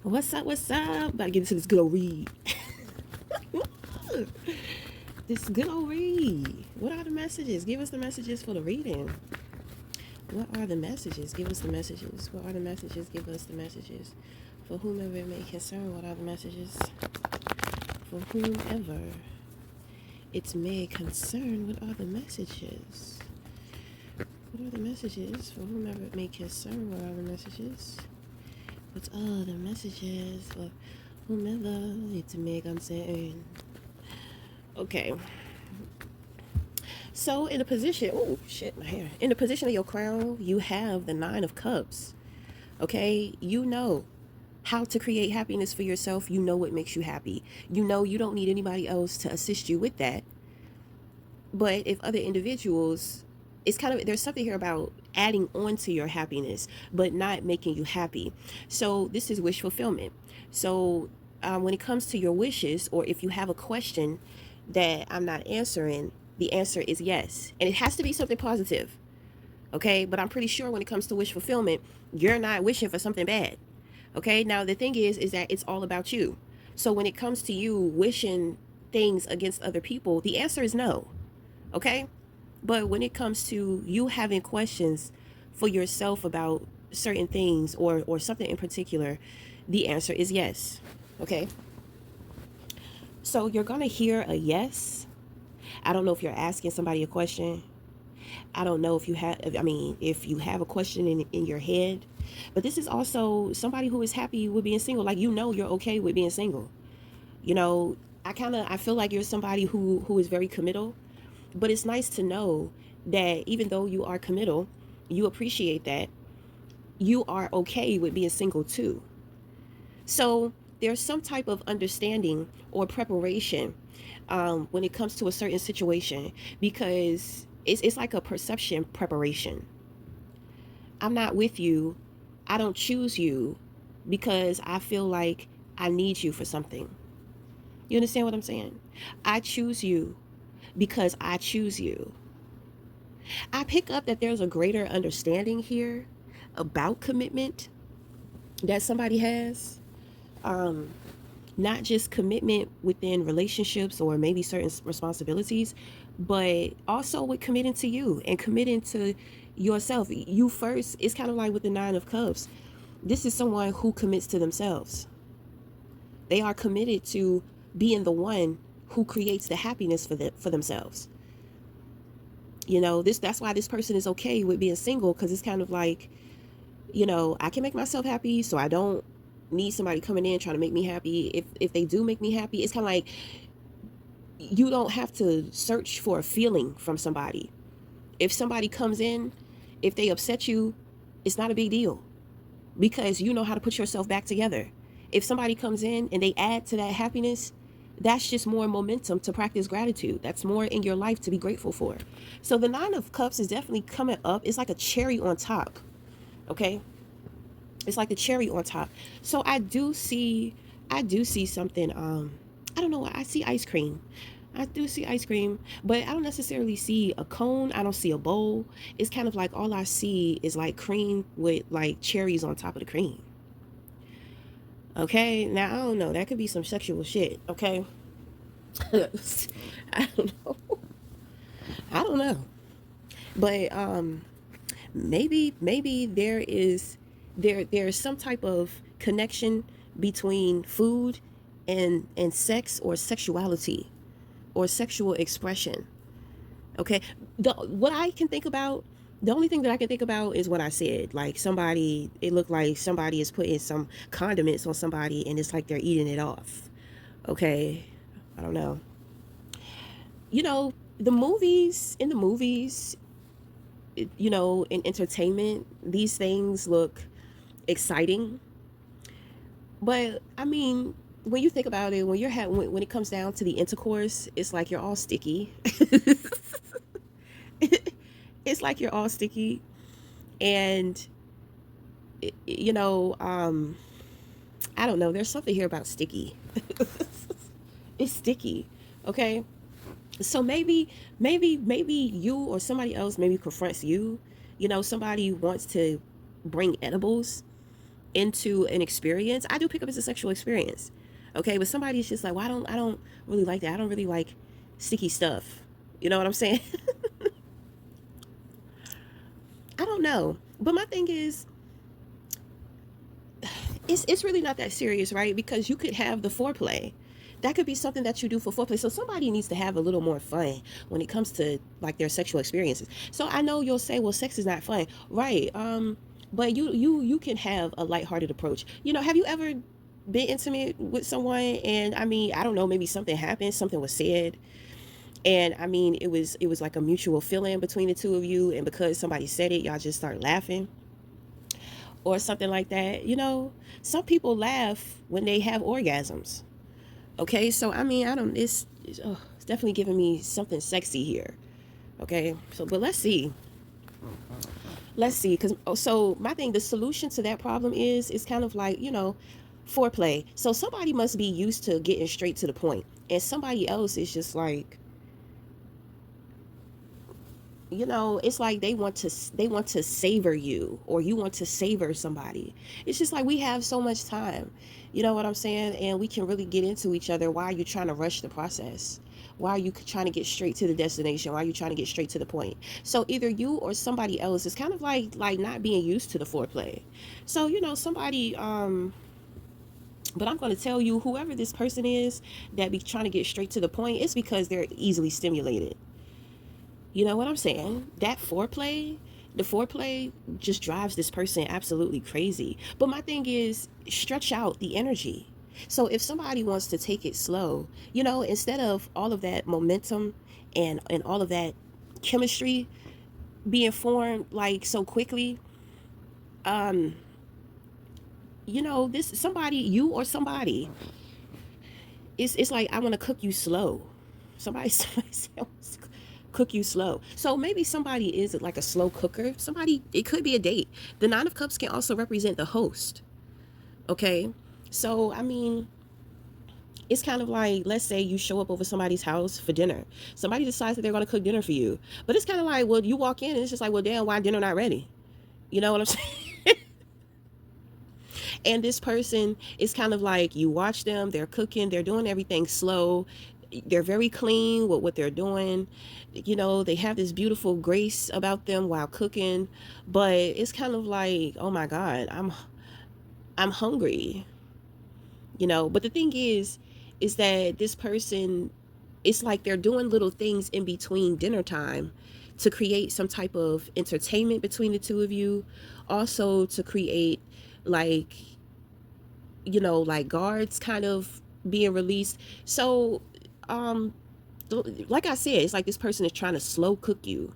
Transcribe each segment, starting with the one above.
What's up? What's up? About to get into this good old read. This good old read. What are the messages? Give us the messages for the reading. What are the messages? Give us the messages. What are the messages? Give us the messages. For whomever it may concern, what are the messages? For whomever it may concern, what are the messages? What are the messages? For whomever it may concern, what are the messages? What are the messages? For whomever it may concern. Okay. So in the position, oh shit, my hair. In the position of your crown, you have the Nine of Cups. Okay, you know how to create happiness for yourself. You know what makes you happy. You know you don't need anybody else to assist you with that. But if other individuals, it's kind of, there's something here about adding on to your happiness, but not making you happy. So this is wish fulfillment. So when it comes to your wishes, or if you have a question that I'm not answering, the answer is yes. And it has to be something positive. Okay. But I'm pretty sure when it comes to wish fulfillment, you're not wishing for something bad. Okay. Now, the thing is that it's all about you. So when it comes to you wishing things against other people, the answer is no. Okay. But when it comes to you having questions for yourself about certain things, or something in particular, the answer is yes. Okay. So you're going to hear a yes. I don't know if you're asking somebody a question. I don't know if you have, I mean, if you have a question in your head, but this is also somebody who is happy with being single. Like, you're okay with being single. You know, I feel like you're somebody who is very committal, but it's nice to know that even though you are committal, you appreciate that you are okay with being single too. So there's some type of understanding or preparation when it comes to a certain situation, because it's like a perception preparation. I'm not with you. I don't choose you because I feel like I need you for something. You understand what I'm saying? I choose you because I choose you. I pick up that there's a greater understanding here about commitment that somebody has. Um, Not just commitment within relationships or maybe certain responsibilities, but also with committing to you and committing to yourself. You first. It's kind of like with the Nine of Cups. This is someone who commits to themselves. They are committed to being the one who creates the happiness for themselves. You know, that's why this person is okay with being single, because it's kind of like, I can make myself happy, so I don't need somebody coming in trying to make me happy. If they do make me happy, it's kind of like you don't have to search for a feeling from somebody. If somebody comes in, if they upset you, it's not a big deal, because you know how to put yourself back together. If somebody comes in and they add to that happiness, that's just more momentum to practice gratitude. That's more in your life to be grateful for. So the Nine of Cups is definitely coming up. It's like a cherry on top. Okay. It's like the cherry on top. So I do see something. I don't know what I see. Ice cream. I do see ice cream, but I don't necessarily see a cone. I don't see a bowl. It's kind of like all I see is like cream with like cherries on top of the cream. Okay, now I don't know. That could be some sexual shit. Okay, I don't know. I don't know, but maybe there's some type of connection between food and sex, or sexuality, or sexual expression. Okay, what I can think about, the only thing that I can think about is what I said. Like, somebody, it looked like somebody is putting some condiments on somebody, and it's like they're eating it off. Okay, I don't know. In the movies, in entertainment, these things look exciting. But I mean, when you think about it, when it comes down to the intercourse, it's like you're all sticky. It's like you're all sticky, and I don't know. There's something here about sticky. It's sticky. Okay. So maybe you or somebody else maybe confronts you. Somebody wants to bring edibles, into an experience, I do pick up as a sexual experience. Okay, but somebody's just like, well, I don't really like that. I don't really like sticky stuff. You know what I'm saying? I don't know. But my thing is, it's really not that serious, right? Because you could have the foreplay. That could be something that you do for foreplay. So somebody needs to have a little more fun when it comes to like their sexual experiences. So I know you'll say, well, sex is not fun, right? But you can have a lighthearted approach. You know, have you ever been intimate with someone and I mean, I don't know, maybe something happened, something was said, and I mean, it was like a mutual feeling between the two of you, and because somebody said it, y'all just start laughing or something like that. You know, some people laugh when they have orgasms. Okay, so I mean, I don't. It's definitely giving me something sexy here. Okay, so but let's see, because so my thing, the solution to that problem is kind of like, foreplay. So somebody must be used to getting straight to the point, and somebody else is just like, it's like they want to savor you, or you want to savor somebody. It's just like we have so much time, you know what I'm saying, and we can really get into each other. Why are you trying to rush the process? Why are you trying to get straight to the destination? Why are you trying to get straight to the point? So either you or somebody else is kind of like not being used to the foreplay. So somebody, but I'm going to tell you, whoever this person is that be trying to get straight to the point, it's because they're easily stimulated. You know what I'm saying? The foreplay just drives this person absolutely crazy. But my thing is, stretch out the energy. So if somebody wants to take it slow, instead of all of that momentum and all of that chemistry being formed like so quickly, um, this somebody, you or somebody, it's like, I want to cook you slow. Somebody said, cook you slow. So maybe somebody is like a slow cooker. Somebody, it could be a date. The Nine of Cups can also represent the host. Okay. So, I mean, it's kind of like, let's say you show up over somebody's house for dinner. Somebody decides that they're going to cook dinner for you. But it's kind of like, well, you walk in and it's just like, well, damn, why dinner not ready? You know what I'm saying? And this person is kind of like, you watch them, they're cooking, they're doing everything slow, they're very clean with what they're doing. They have this beautiful grace about them while cooking, but it's kind of like, oh my God, I'm hungry. But the thing is that this person, it's like they're doing little things in between dinner time to create some type of entertainment between the two of you, also to create like, like guards kind of being released. So um like I said, it's like this person is trying to slow cook you.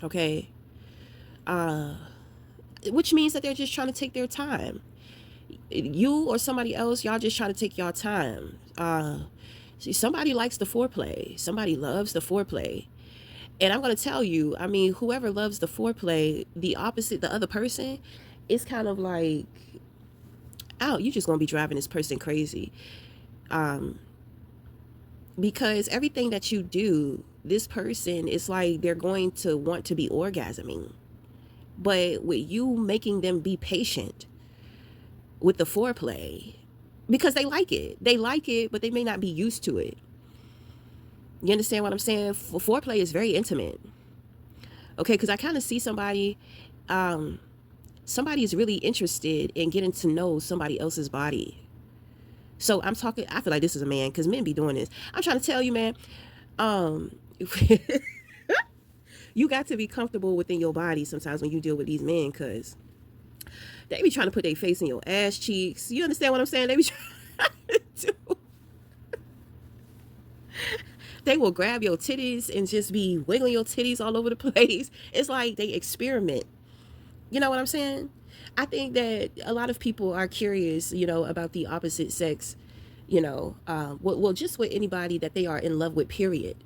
Okay. uh which means that they're just trying to take their time. You or somebody else, y'all just trying to take y'all time. See, somebody likes the foreplay, somebody loves the foreplay. And I'm going to tell you, I mean, whoever loves the foreplay, the other person, it's kind of like, oh, you're just going to be driving this person crazy. um because everything that you do, this person, is like they're going to want to be orgasming. But with you making them be patient with the foreplay, because they like it, but they may not be used to it. You understand what I'm saying? Foreplay is very intimate. Okay, because I kind of see um somebody is really interested in getting to know somebody else's body. So I feel like this is a man, because men be doing this. I'm trying to tell you, man. um you got to be comfortable within your body sometimes when you deal with these men, because they be trying to put their face in your ass cheeks. You understand what I'm saying? They be trying to they will grab your titties and just be wiggling your titties all over the place. It's like they experiment. You know what I'm saying? I think that a lot of people are curious, about the opposite sex, well, just with anybody that they are in love with, period.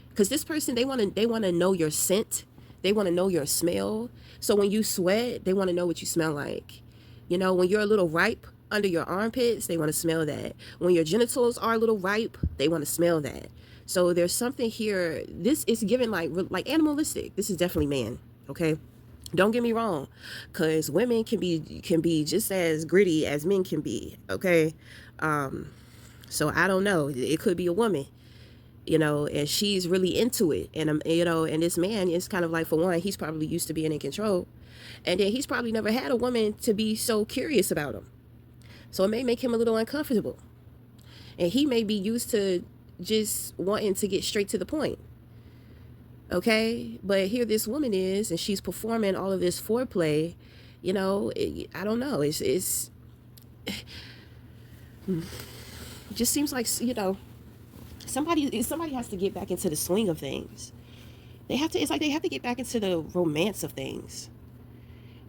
Because this person, they want to know your scent. They want to know your smell. So when you sweat, they want to know what you smell like. When you're a little ripe under your armpits, they want to smell that. When your genitals are a little ripe, they want to smell that. So there's something here. This is given like animalistic. This is definitely man. Okay. Don't get me wrong, because women can be just as gritty as men can be. Okay, um, so I don't know. It could be a woman, and she's really into it, and and this man is kind of like, for one, he's probably used to being in control, and then he's probably never had a woman to be so curious about him. So it may make him a little uncomfortable, and he may be used to just wanting to get straight to the point. Okay, but here this woman is, and she's performing all of this foreplay. I don't know. It just seems like somebody has to get back into the swing of things. They have to. It's like they have to get back into the romance of things.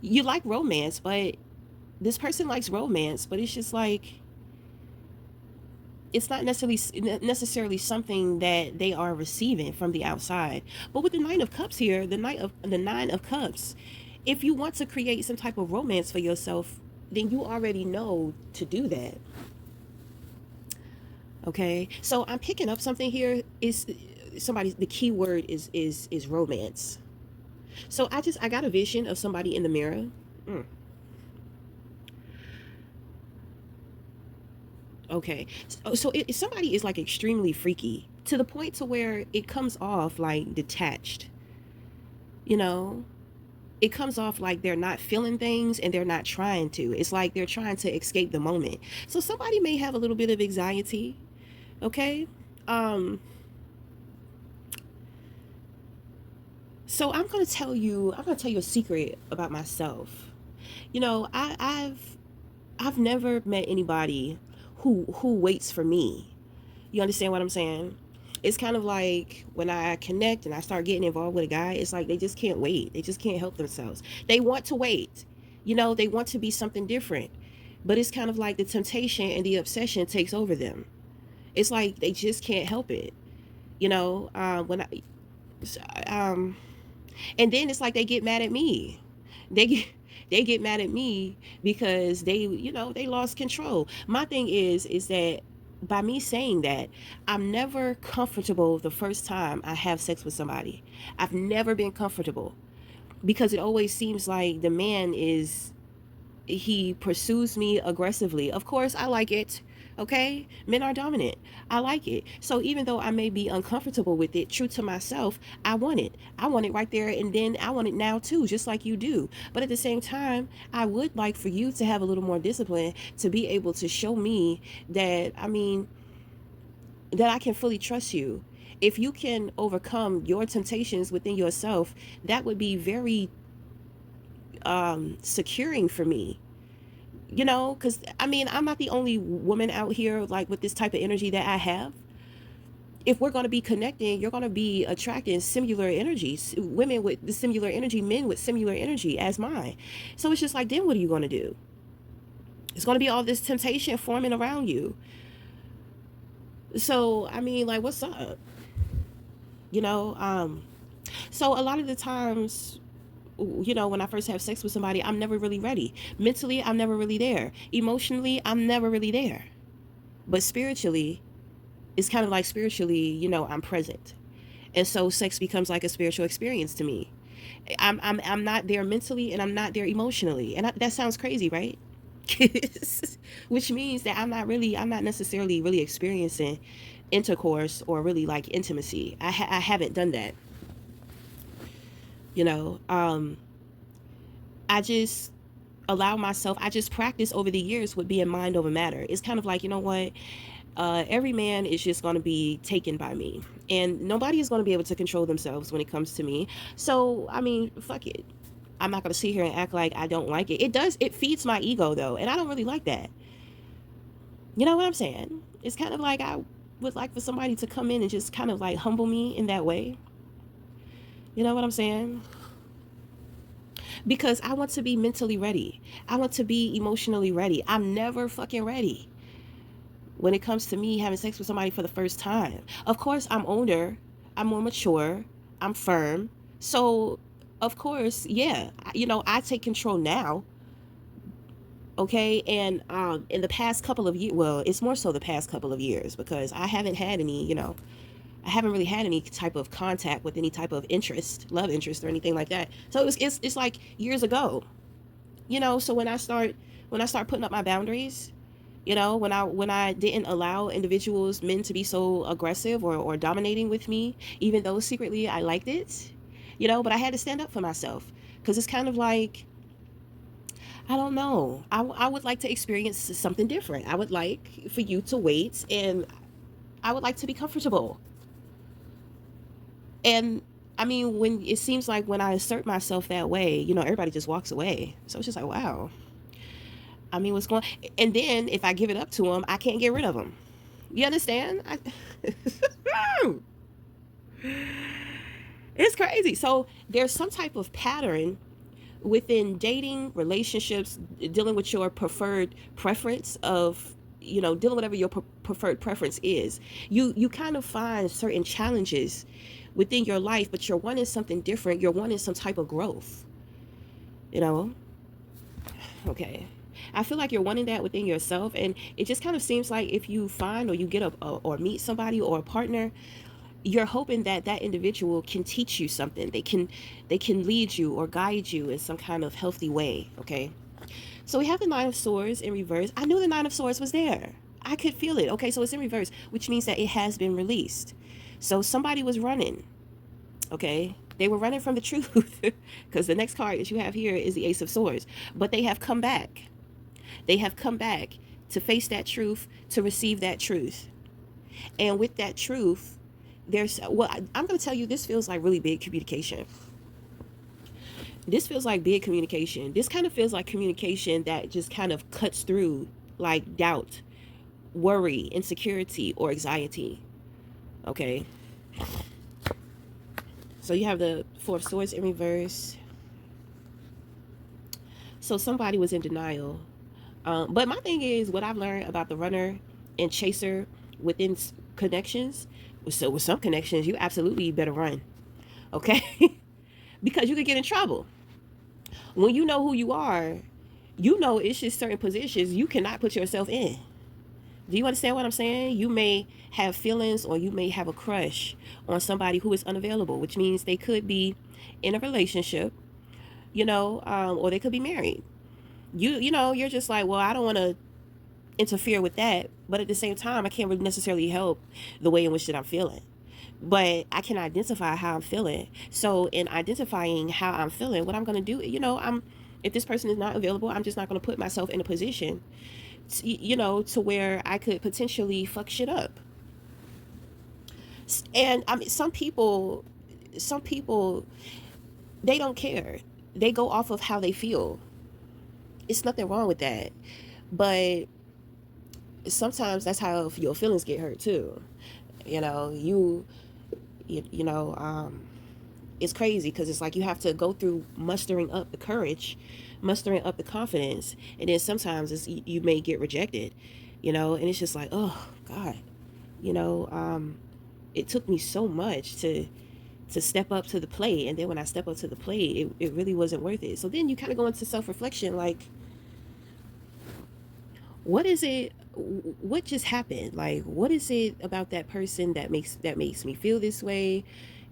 You like romance, but this person likes romance, but it's just like it's not necessarily something that they are receiving from the outside. But with the Nine of Cups here, the Nine of Cups, if you want to create some type of romance for yourself, then you already know to do that. Okay, so I'm picking up something here. Is somebody, the key word is romance. So I got a vision of somebody in the mirror. Mm. Okay, so somebody is like extremely freaky to the point to where it comes off like detached. You know, it comes off like they're not feeling things and they're not trying to. It's like they're trying to escape the moment. So somebody may have a little bit of anxiety. Okay. Um, so I'm gonna tell you a secret about myself. I've never met anybody who waits for me. You understand what I'm saying? It's kind of like when I connect and I start getting involved with a guy, it's like they just can't wait. They just can't help themselves. They want to wait. They want to be something different. But it's kind of like the temptation and the obsession takes over them. It's like they just can't help it. When um and then it's like they get mad at me. They get they get mad at me because they lost control. My thing is that by me saying that, I'm never comfortable the first time I have sex with somebody. I've never been comfortable because it always seems like the man he pursues me aggressively. Of course, I like it. Okay, men are dominant. I like it. So even though I may be uncomfortable with it, true to myself, I want it. I want it right there, and then I want it now too, just like you do. But at the same time, I would like for you to have a little more discipline to be able to show me that, that I can fully trust you. If you can overcome your temptations within yourself, that would be very securing for me. Because I'm not the only woman out here like with this type of energy that I have. If we're going to be connecting, you're going to be attracting similar energies, women with the similar energy, men with similar energy as mine. So it's just like, then what are you going to do? It's going to be all this temptation forming around you. So like, what's up? you know um so a lot of the times, when I first have sex with somebody, I'm never really ready. Mentally, I'm never really there. Emotionally, I'm never really there. But spiritually, it's kind of like spiritually, I'm present. And so sex becomes like a spiritual experience to me. I'm not there mentally and I'm not there emotionally. And that sounds crazy, right? Which means that I'm not necessarily really experiencing intercourse or really like intimacy. I haven't done that. You know, I just I just practice over the years with being mind over matter. It's kind of like, what? Every man is just going to be taken by me, and nobody is going to be able to control themselves when it comes to me. So, fuck it. I'm not going to sit here and act like I don't like it. It feeds my ego though, and I don't really like that. You know what I'm saying? It's kind of like I would like for somebody to come in and just kind of like humble me in that way. You know what I'm saying? Because I want to be mentally ready. I want to be emotionally ready. I'm never fucking ready when it comes to me having sex with somebody for the first time. Of course, I'm older, I'm more mature, I'm firm. So, of course, yeah, I take control now. Okay, and in the past couple of years, well, it's more so the past couple of years because I haven't had any, I haven't really had any type of contact with any type of interest, love interest or anything like that. So it's like years ago, so when I start putting up my boundaries, when I didn't allow individuals, men, to be so aggressive or dominating with me, even though secretly I liked it, but I had to stand up for myself, because it's kind of like, I don't know, I would like to experience something different. I would like for you to wait, and I would like to be comfortable. And I mean, when it seems like when I assert myself that way, everybody just walks away. So it's just like, wow. I mean, what's going? And then if I give it up to them, I can't get rid of them. You understand? It's crazy. So there's some type of pattern within dating, relationships, dealing with your preferred preference of, dealing whatever your preferred preference is. You kind of find certain challenges within your life, but you're wanting something different. You're wanting some type of growth. You know? Okay. I feel like you're wanting that within yourself, and it just kind of seems like if you find or you get or meet somebody or a partner, you're hoping that that individual can teach you something. They can lead you or guide you in some kind of healthy way. Okay. So we have the Nine of Swords in reverse. I knew the Nine of Swords was there. I could feel it. Okay, so it's in reverse, which means that it has been released. So somebody was running. Okay, they were running from the truth, because the next card that you have here is the Ace of Swords. But they have come back. They have come back to face that truth, to receive that truth. And with that truth, I'm going to tell you, this feels like really big communication. This feels like big communication. This kind of feels like communication that just kind of cuts through like doubt, worry, insecurity, or anxiety. Okay. So you have the Four of Swords in reverse. So somebody was in denial. But my thing is, what I've learned about the runner and chaser within connections. So with some connections, you absolutely better run. Okay. Because you could get in trouble. When you know who you are, it's just certain positions you cannot put yourself in. Do you understand what I'm saying? You may have feelings, or you may have a crush on somebody who is unavailable, which means they could be in a relationship, or they could be married. You're just like, well, I don't want to interfere with that, but at the same time, I can't really necessarily help the way in which that I'm feeling. But I can identify how I'm feeling. So in identifying how I'm feeling, what I'm going to do, if this person is not available, I'm just not going to put myself in a position to where I could potentially fuck shit up. And I mean, some people, they don't care. They go off of how they feel. It's nothing wrong with that. But sometimes that's how your feelings get hurt too. You know, you know, it's crazy, because it's like you have to go through mustering up the courage, mustering up the confidence, and then sometimes you may get rejected, and it's just like, oh God, you know, it took me so much to step up to the plate, and then when I step up to the plate, it really wasn't worth it. So then you kind of go into self-reflection, like, what is it, what just happened? Like, what is it about that person that makes me feel this way?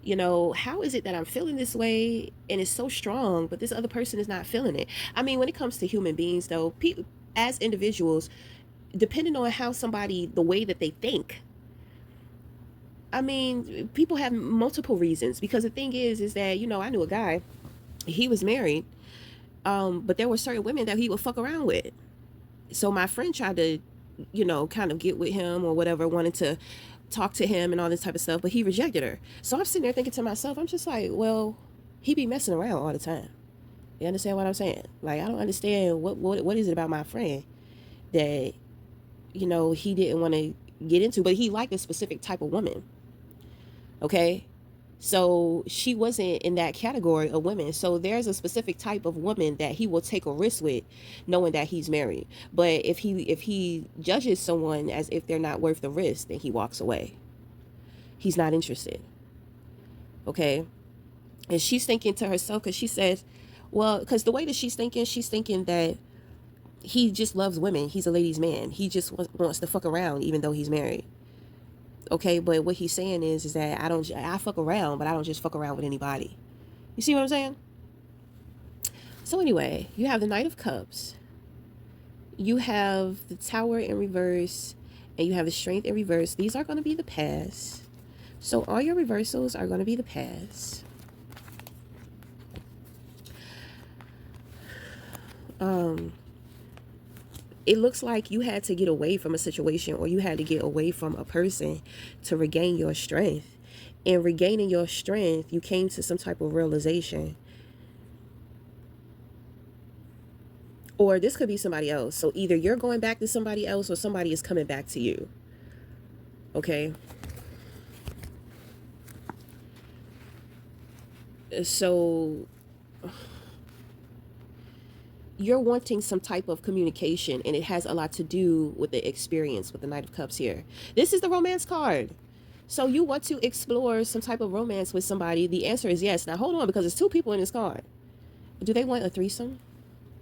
How is it that I'm feeling this way and it's so strong, but this other person is not feeling it? I mean, when it comes to human beings, though, people, as individuals, depending on how somebody, the way that they think, I mean, people have multiple reasons. Because the thing is that, I knew a guy, he was married, but there were certain women that he would fuck around with. So my friend tried to, kind of get with him or whatever, wanted to talk to him and all this type of stuff, but he rejected her. So I'm sitting there thinking to myself, I'm just like, well, he be messing around all the time. You understand what I'm saying? Like, I don't understand what is it about my friend that, he didn't want to get into, but he liked a specific type of woman. Okay. So she wasn't in that category of women. So there's a specific type of woman that he will take a risk with, knowing that he's married. But if he judges someone as if they're not worth the risk, then he walks away. He's not interested. Okay. And she's thinking to herself, because she says, well, because the way that she's thinking that he just loves women. He's a ladies' man. He just wants to fuck around, even though he's married. Okay, but what he's saying is that I fuck around, but I don't just fuck around with anybody. You see what I'm saying? So anyway, you have the Knight of Cups, you have the Tower in reverse, and you have the Strength in reverse. These are going to be the past. So all your reversals are going to be the past. It looks like you had to get away from a situation, or you had to get away from a person to regain your strength. In regaining your strength, you came to some type of realization. Or this could be somebody else. So either you're going back to somebody else or somebody is coming back to you. Okay? So you're wanting some type of communication, and it has a lot to do with the experience with the Knight of Cups here. This is the romance card. So you want to explore some type of romance with somebody. The answer is yes. Now hold on, because there's two people in this card. Do they want a threesome?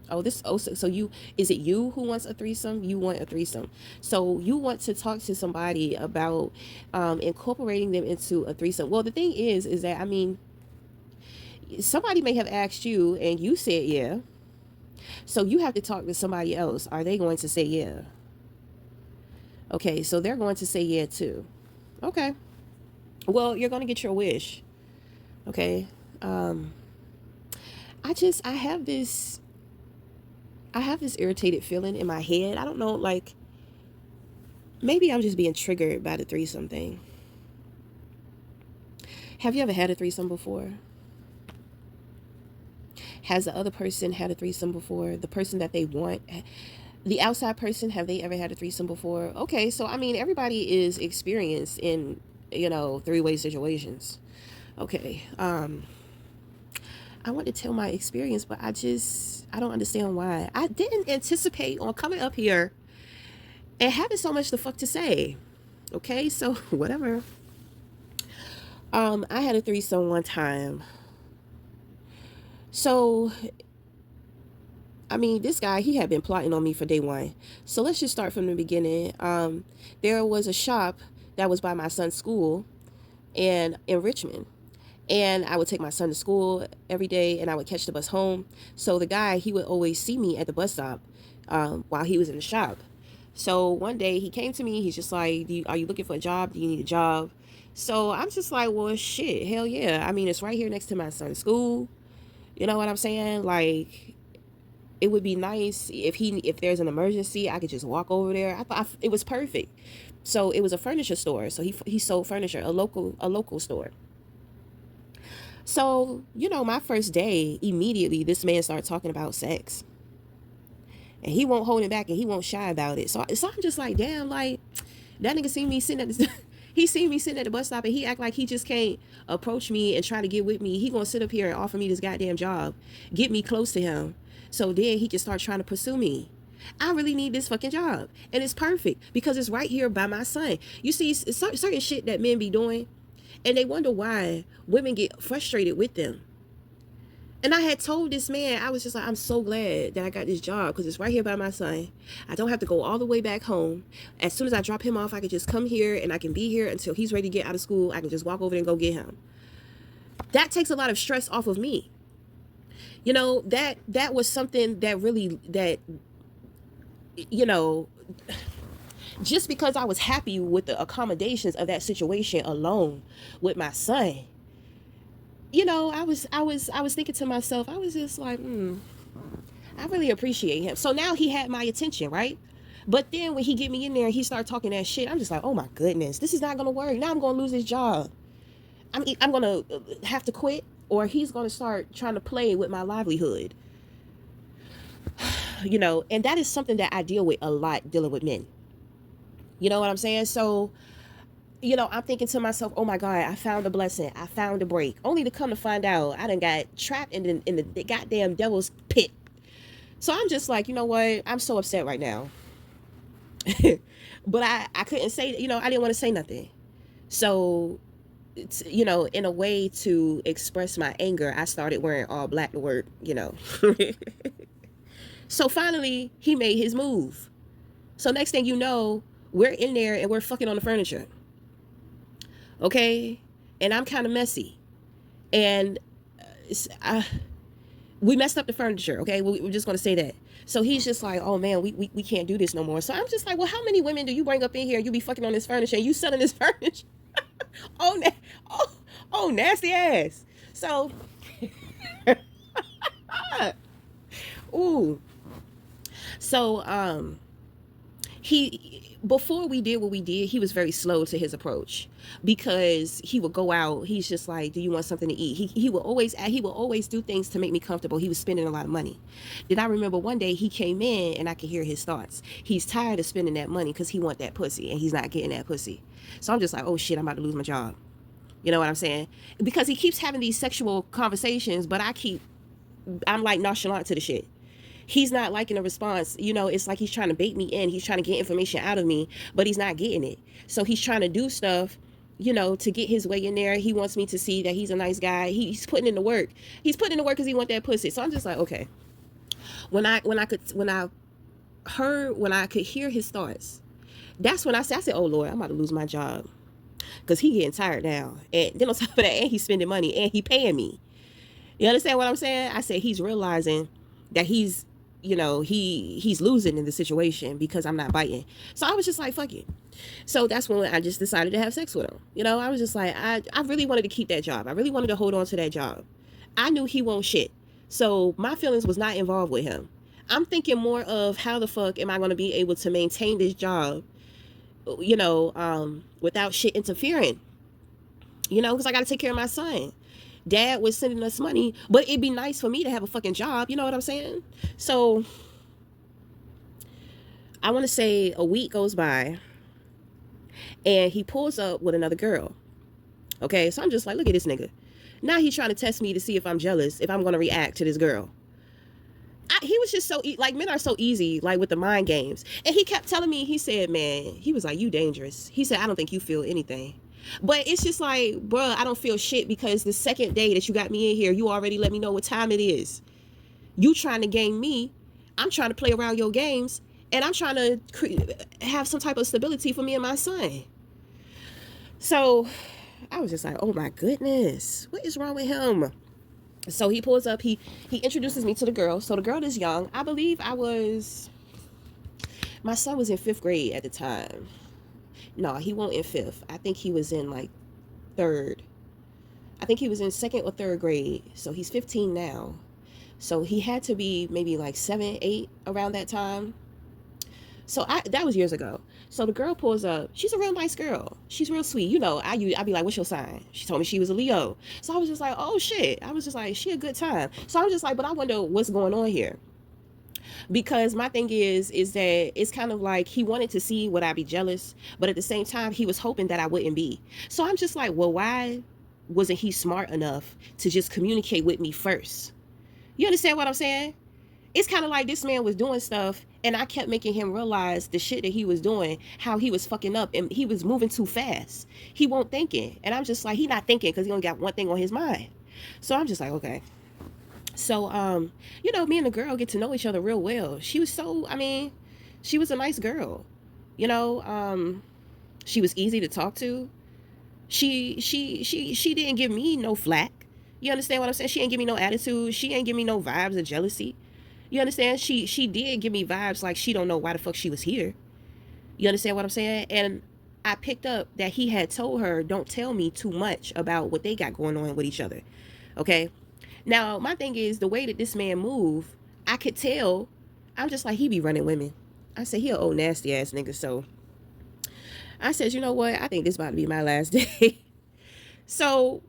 So you, is it you who wants a threesome? You want a threesome. So you want to talk to somebody about incorporating them into a threesome. Well, the thing is that, I mean, somebody may have asked you and you said yeah. So you have to talk to somebody else. Are they going to say yeah? Okay, so they're going to say yeah too. Okay. Well, you're going to get your wish. Okay. I have this irritated feeling in my head. I don't know, like, maybe I'm just being triggered by the threesome thing. Have you ever had a threesome before? Has the other person had a threesome before? The person that they want, the outside person, have they ever had a threesome before? Okay, so I mean, everybody is experienced in, three-way situations. Okay, I want to tell my experience, but I don't understand why. I didn't anticipate on coming up here and having so much the fuck to say. Okay, so whatever. I had a threesome one time. So, I mean, this guy, he had been plotting on me for day one. So let's just start from the beginning. There was a shop that was by my son's school in Richmond. And I would take my son to school every day, and I would catch the bus home. So the guy, he would always see me at the bus stop while he was in the shop. So one day he came to me. He's just like, are you looking for a job? Do you need a job? So I'm just like, well, shit, hell yeah. I mean, it's right here next to my son's school. You know what I'm saying? Like, it would be nice if there's an emergency, I could just walk over there. I thought it was perfect. So it was a furniture store. So he sold furniture, a local store. So, my first day, immediately this man started talking about sex. And he won't hold it back, and he won't shy about it. So I'm just like, damn, like, that nigga seen me sitting at the he seen me sitting at the bus stop, and he act like he just can't approach me and try to get with me. He gonna sit up here and offer me this goddamn job, get me close to him, so then he can start trying to pursue me. I really need this fucking job, and it's perfect because it's right here by my son. You see, certain shit that men be doing, and they wonder why women get frustrated with them. And I had told this man, I was just like, I'm so glad that I got this job because it's right here by my son. I don't have to go all the way back home. As soon as I drop him off, I can just come here, and I can be here until he's ready to get out of school. I can just walk over there and go get him. That takes a lot of stress off of me. That was something that really, just because I was happy with the accommodations of that situation alone with my son, I was thinking to myself, I was just like, I really appreciate him. So now he had my attention, right? But then when he get me in there and he started talking that shit, I'm just like, oh my goodness, this is not gonna work. Now I'm gonna lose this job. I'm gonna have to quit, or he's gonna start trying to play with my livelihood. And that is something that I deal with a lot, dealing with men. You know what I'm saying? So, I'm thinking to myself, oh my God, I found a blessing. I found a break. Only to come to find out I done got trapped in the goddamn devil's pit. So I'm just like, you know what? I'm so upset right now. But I couldn't say, I didn't want to say nothing. So, it's, in a way to express my anger, I started wearing all black to work, So finally, he made his move. So next thing you know, we're in there and we're fucking on the furniture. Okay. And I'm kind of messy. And we messed up the furniture. Okay. We're just going to say that. So he's just like, oh man, we can't do this no more. So I'm just like, well, how many women do you bring up in here and you be fucking on this furniture and you selling this furniture? oh, oh, oh, nasty ass. So, ooh. So, he before we did what we did, he was very slow to his approach because he would go out. He's just like, "Do you want something to eat?" He will always do things to make me comfortable. He was spending a lot of money. Then I remember one day he came in and I could hear his thoughts. He's tired of spending that money because he want that pussy and he's not getting that pussy. So I'm just like, "Oh shit, I'm about to lose my job." You know what I'm saying? Because he keeps having these sexual conversations, but I'm like nonchalant to the shit. He's not liking the response. You know, it's like he's trying to bait me in. He's trying to get information out of me, but he's not getting it. So he's trying to do stuff, you know, to get his way in there. He wants me to see that he's a nice guy. He's putting in the work. He's putting in the work because he want that pussy. So I'm just like, okay. When I could hear his thoughts, that's when I said, oh Lord, I'm about to lose my job because he getting tired now. And then on top of that, and he's spending money and he paying me. You understand what I'm saying? I said he's realizing that he's, you know, he's losing in the situation because I'm not biting. So I was just like, fuck it. So that's when I just decided to have sex with him. You know, I was just like, I really wanted to keep that job. I really wanted to hold on to that job. I knew he won't shit. So my feelings was not involved with him. I'm thinking more of how the fuck am I going to be able to maintain this job, you know, without shit interfering, you know, because I got to take care of my son. Dad was sending us money, but it'd be nice for me to have a fucking job. You know what I'm saying? So I want to say a week goes by and he pulls up with another girl. Okay. So I'm just like, look at this nigga. Now he's trying to test me to see if I'm jealous, if I'm going to react to this girl. He was just so, like, men are so easy, like, with the mind games. And he kept telling me, he said, man, he was like, you dangerous. He said, I don't think you feel anything. But it's just like, bruh, I don't feel shit because the second day that you got me in here, you already let me know what time it is. You trying to game me. I'm trying to play around your games. And I'm trying to have some type of stability for me and my son. So I was just like, oh my goodness, what is wrong with him? So he pulls up, he introduces me to the girl. So the girl is young. I believe my son was in 5th grade at the time. No, he wasn't in 5th. I think he was in like 3rd. I think he was in 2nd or 3rd grade. So he's 15 now. So he had to be maybe like 7, 8 around that time. So that was years ago. So the girl pulls up. She's a real nice girl. She's real sweet. You know, I'd be like, what's your sign? She told me she was a Leo. So I was just like, oh shit. I was just like, she a good time. So I was just like, but I wonder what's going on here. Because my thing is that it's kind of like he wanted to see would I be jealous, but at the same time he was hoping that I wouldn't be. So I'm just like, well, why wasn't he smart enough to just communicate with me first? You understand what I'm saying? It's kind of like this man was doing stuff and I kept making him realize the shit that he was doing, how he was fucking up and he was moving too fast. He won't thinking. And I'm just like, he not thinking because he only got one thing on his mind. So I'm just like, okay. So, you know, me and the girl get to know each other real well. She was she was a nice girl, you know, she was easy to talk to. She didn't give me no flack. You understand what I'm saying? She ain't give me no attitude. She ain't give me no vibes of jealousy. You understand? She did give me vibes like she don't know why the fuck she was here. You understand what I'm saying? And I picked up that he had told her, don't tell me too much about what they got going on with each other. Okay. Now, my thing is the way that this man move, I could tell. I'm just like, he be running women. I said, he an old nasty ass nigga. So I said, you know what? I think this about to be my last day. So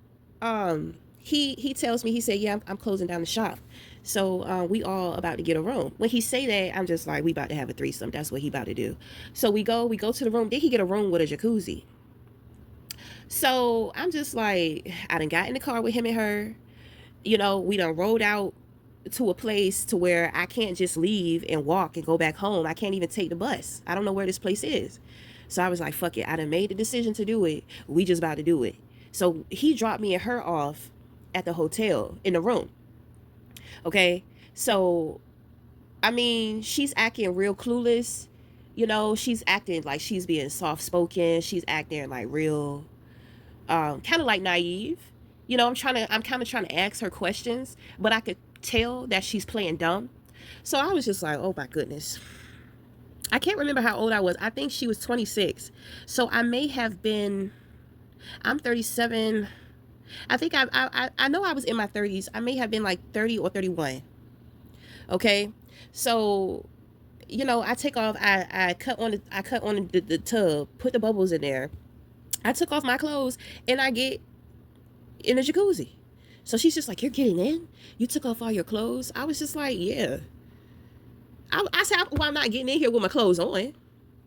he tells me, he said, yeah, I'm closing down the shop. So we all about to get a room. When he say that, I'm just like, we about to have a threesome. That's what he about to do. So we go to the room. Then he get a room with a jacuzzi. So I'm just like, I done got in the car with him and her. You know, we done rode out to a place to where I can't just leave and walk and go back home. I can't even take the bus. I don't know where this place is. So I was like, fuck it. I done made the decision to do it. We just about to do it. So he dropped me and her off at the hotel in the room. Okay. So, I mean, she's acting real clueless. You know, she's acting like she's being soft spoken. She's acting like real, kind of like naive. You know, I'm kind of trying to ask her questions, but I could tell that she's playing dumb. So I was just like, oh my goodness. I can't remember how old I was. I think she was 26. So I may have been, I'm 37. I think I know I was in my 30s. I may have been like 30 or 31. Okay. So, you know, I take off, I cut on the tub, put the bubbles in there. I took off my clothes and I get in the jacuzzi. So she's just like, you're getting in? You took off all your clothes? I was just like, yeah. I said, well, I'm not getting in here with my clothes on.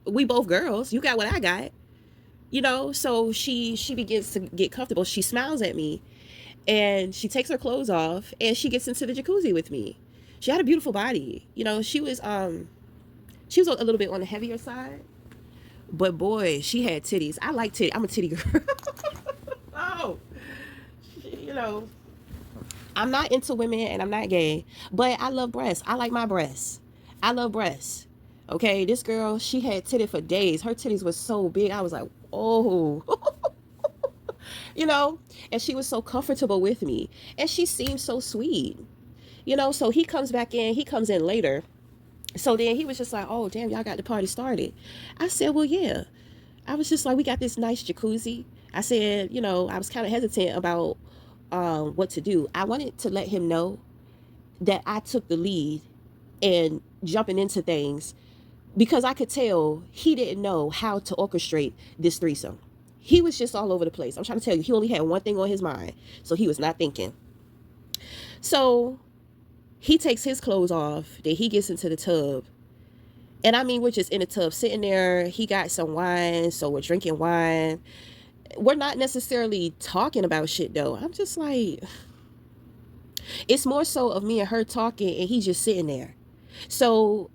We both girls. You got what I got. You know, so she begins to get comfortable. She smiles at me and she takes her clothes off and she gets into the jacuzzi with me. She had a beautiful body. You know, she was a little bit on the heavier side. But boy, she had titties. I like titties. I'm a titty girl. Oh, you know, I'm not into women and I'm not gay, but I love breasts. I like my breasts. I love breasts. Okay, this girl, she had titty for days. Her titties was so big. I was like, oh, you know, and she was so comfortable with me. And she seemed so sweet, you know. So he comes back in, he comes in later. So then he was just like, oh, damn, y'all got the party started. I said, well, yeah. I was just like, we got this nice jacuzzi. I said, you know, I was kind of hesitant about what to do. I wanted to let him know that I took the lead and jumping into things because I could tell he didn't know how to orchestrate this threesome. He was just all over the place. I'm trying to tell you, he only had one thing on his mind. So he was not thinking. So he takes his clothes off. Then he gets into the tub. And I mean, we're just in the tub sitting there. He got some wine. So we're drinking wine. We're not necessarily talking about shit though. I'm just like, it's more so of me and her talking and he's just sitting there. So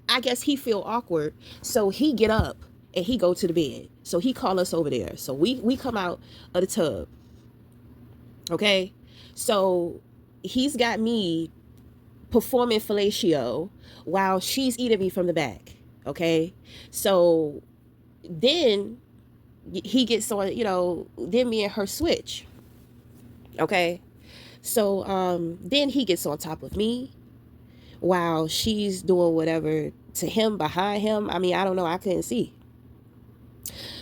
I guess he feel awkward. So he get up and he go to the bed. So he call us over there. So we come out of the tub. Okay. So he's got me performing fellatio while she's eating me from the back. Okay. So then he gets on, you know, then me and her switch. Okay. So then he gets on top of me while she's doing whatever to him behind him. I mean, I don't know, I couldn't see.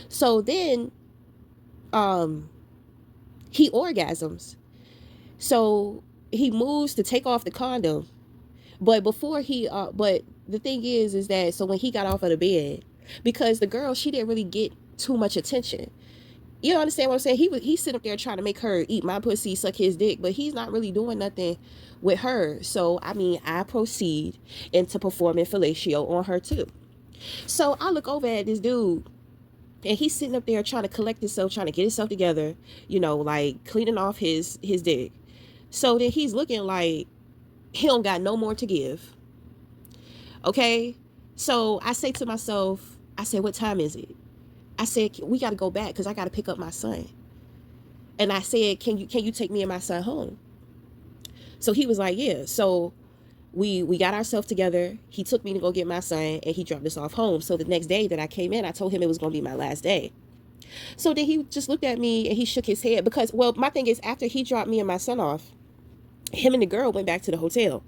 So then he orgasms. So he moves to take off the condom. But before but the thing is that, so when he got off of the bed, because the girl, she didn't really get too much attention. You understand what I'm saying? He's sitting up there trying to make her eat my pussy, suck his dick, but he's not really doing nothing with her. So, I mean, I proceed into performing fellatio on her too. So I look over at this dude and he's sitting up there trying to collect himself, trying to get himself together, you know, like cleaning off his dick. So then he's looking like he don't got no more to give. Okay. So I say to myself, I said, what time is it? I said, we got to go back because I got to pick up my son. And I said, can you take me and my son home? So he was like, yeah. So we got ourselves together. He took me to go get my son and he dropped us off home. So the next day that I came in, I told him it was going to be my last day. So then he just looked at me and he shook his head because, well, my thing is, after he dropped me and my son off, him and the girl went back to the hotel.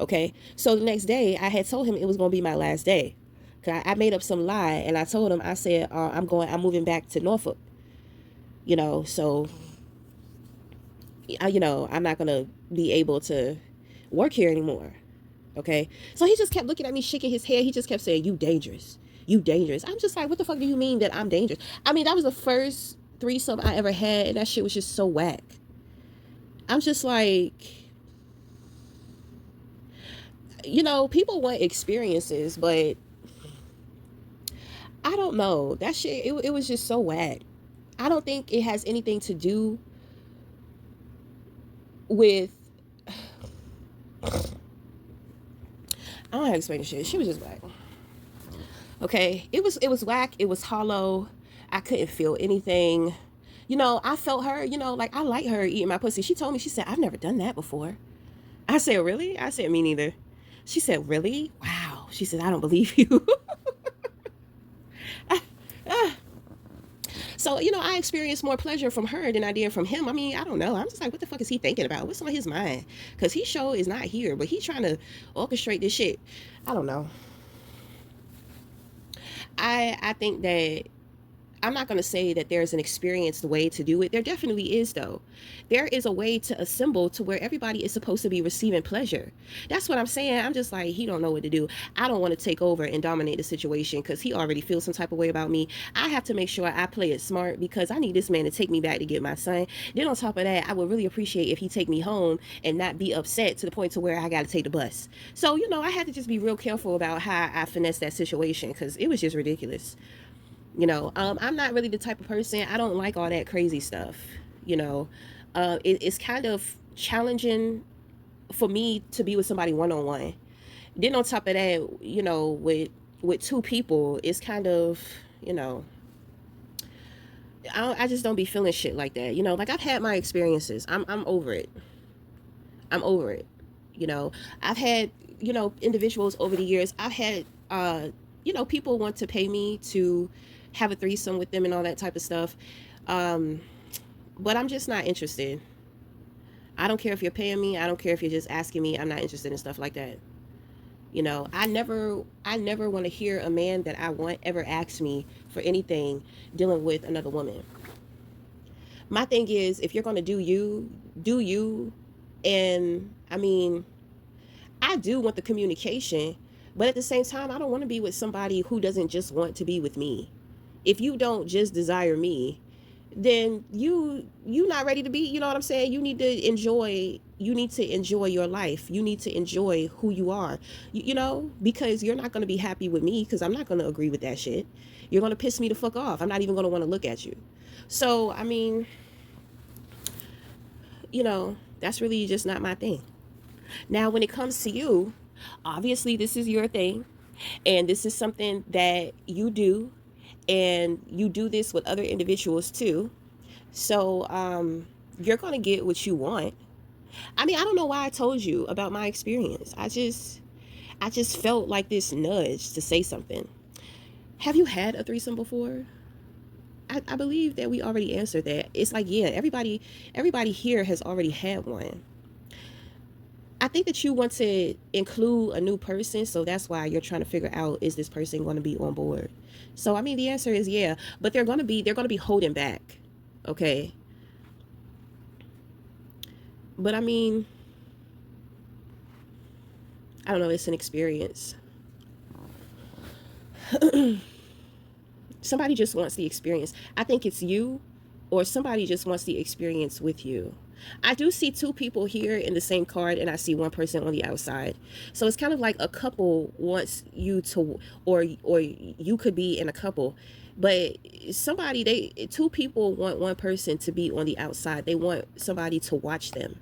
Okay. So the next day I had told him it was going to be my last day. I made up some lie and I told him, I said, I'm moving back to Norfolk, you know, so, you know, I'm not going to be able to work here anymore. Okay. So he just kept looking at me, shaking his head. He just kept saying, you dangerous. You dangerous. I'm just like, what the fuck do you mean that I'm dangerous? I mean, that was the first threesome I ever had. And that shit was just so whack. I'm just like, you know, people want experiences, but I don't know. That shit, it was just so whack. I don't think it has anything to do with, I don't know how to explain the shit. She was just whack. Okay. It was whack. It was hollow. I couldn't feel anything. You know, I felt her, you know, like I like her eating my pussy. She told me, she said, I've never done that before. I said, really? I said, me neither. She said, really? Wow. She said, I don't believe you. So, I experienced more pleasure from her than I did from him. I mean, I don't know. I'm just like, what the fuck is he thinking about? What's on his mind? Because he sure is not here, but he's trying to orchestrate this shit. I don't know. I think that I'm not going to say that there's an experienced way to do it. There definitely is, though. There is a way to assemble to where everybody is supposed to be receiving pleasure. That's what I'm saying. I'm just like, he don't know what to do. I don't want to take over and dominate the situation because he already feels some type of way about me. I have to make sure I play it smart because I need this man to take me back to get my son. Then on top of that, I would really appreciate if he take me home and not be upset to the point to where I got to take the bus. So, I had to just be real careful about how I finesse that situation because it was just ridiculous. I'm not really the type of person, I don't like all that crazy stuff. It's kind of challenging for me to be with somebody one-on-one. Then on top of that, with two people, it's kind of, I just don't be feeling shit like that. Like I've had my experiences. I'm over it. I'm over it. I've had, individuals over the years. I've had, people want to pay me to have a threesome with them and all that type of stuff. But I'm just not interested. I don't care if you're paying me. I don't care if you're just asking me. I'm not interested in stuff like that. I never want to hear a man that I want ever ask me for anything dealing with another woman. My thing is, if you're going to do you, do you. And I mean, I do want the communication, but at the same time, I don't want to be with somebody who doesn't just want to be with me. If you don't just desire me, then you not ready to be, you know what I'm saying? You need to enjoy your life. You need to enjoy who you are. Because you're not going to be happy with me because I'm not going to agree with that shit. You're going to piss me the fuck off. I'm not even going to want to look at you. So, I mean, that's really just not my thing. Now, when it comes to you, obviously this is your thing and this is something that you do, and you do this with other individuals too. So you're going to get what you want. I mean, I don't know why I told you about my experience. I just felt like this nudge to say something. Have you had a threesome before? I believe that we already answered that. It's like, yeah, everybody here has already had one. I think that you want to include a new person, so that's why you're trying to figure out, is this person going to be on board? So I mean, the answer is yeah, but they're going to be holding back. Okay? But I mean, I don't know, it's an experience. Somebody just wants the experience. I think it's you, or somebody just wants the experience with you. I do see two people here in the same card, and I see one person on the outside. So it's kind of like a couple wants you to, or you could be in a couple, but two people want one person to be on the outside. They want somebody to watch them.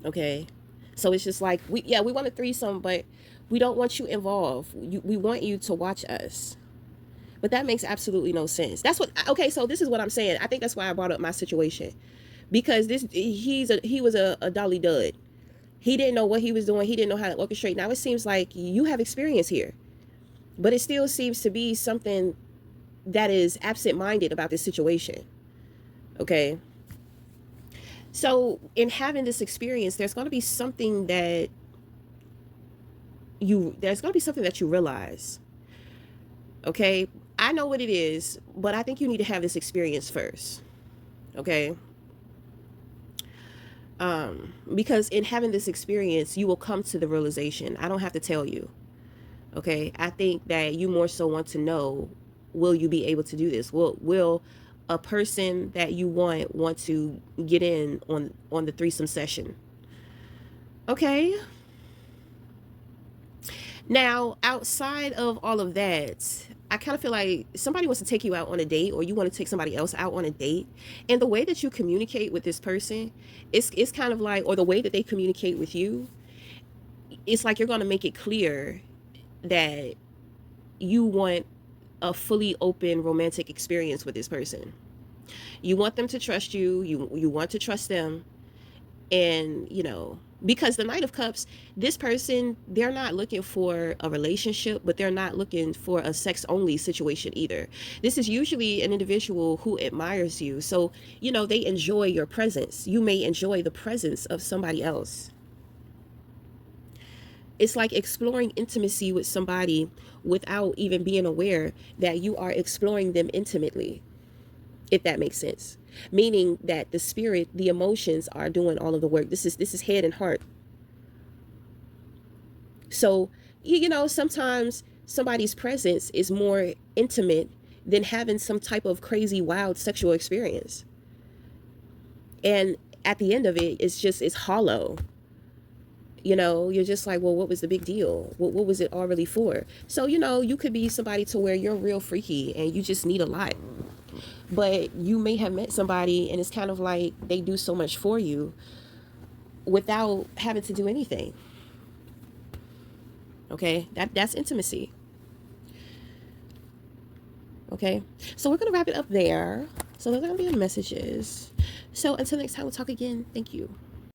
Okay, so it's just like we want a threesome, but we don't want you involved. We want you to watch us. But that makes absolutely no sense. Okay, so this is what I'm saying. I think that's why I brought up my situation. Because he was a dolly dud. He didn't know what he was doing. He didn't know how to orchestrate. Now it seems like you have experience here. But it still seems to be something that is absent-minded about this situation. Okay? So in having this experience, there's going to be something that you realize. Okay? I know what it is, but I think you need to have this experience first. Okay? Because in having this experience, you will come to the realization. I don't have to tell you. Okay? I think that you more so want to know, will you be able to do this? Will a person that you want to get in on the threesome session? Okay? Now, outside of all of that, I kind of feel like somebody wants to take you out on a date, or you want to take somebody else out on a date. And the way that you communicate with this person, it's kind of like, or the way that they communicate with you, it's like you're going to make it clear that you want a fully open romantic experience with this person. You want them to trust you. You want to trust them. And, Because the Knight of Cups, this person, they're not looking for a relationship, but they're not looking for a sex only situation either. This is usually an individual who admires you. So, they enjoy your presence. You may enjoy the presence of somebody else. It's like exploring intimacy with somebody without even being aware that you are exploring them intimately, if that makes sense. Meaning that the spirit, the emotions are doing all of the work. This is head and heart. So, sometimes somebody's presence is more intimate than having some type of crazy, wild sexual experience. And at the end of it, it's hollow. You're just like, well, what was the big deal? What was it all really for? So, you could be somebody to where you're real freaky and you just need a lot. But you may have met somebody and it's kind of like they do so much for you without having to do anything. Okay, that's intimacy. Okay, so we're gonna wrap it up there. So those are gonna be the messages. So until next time, we'll talk again. Thank you.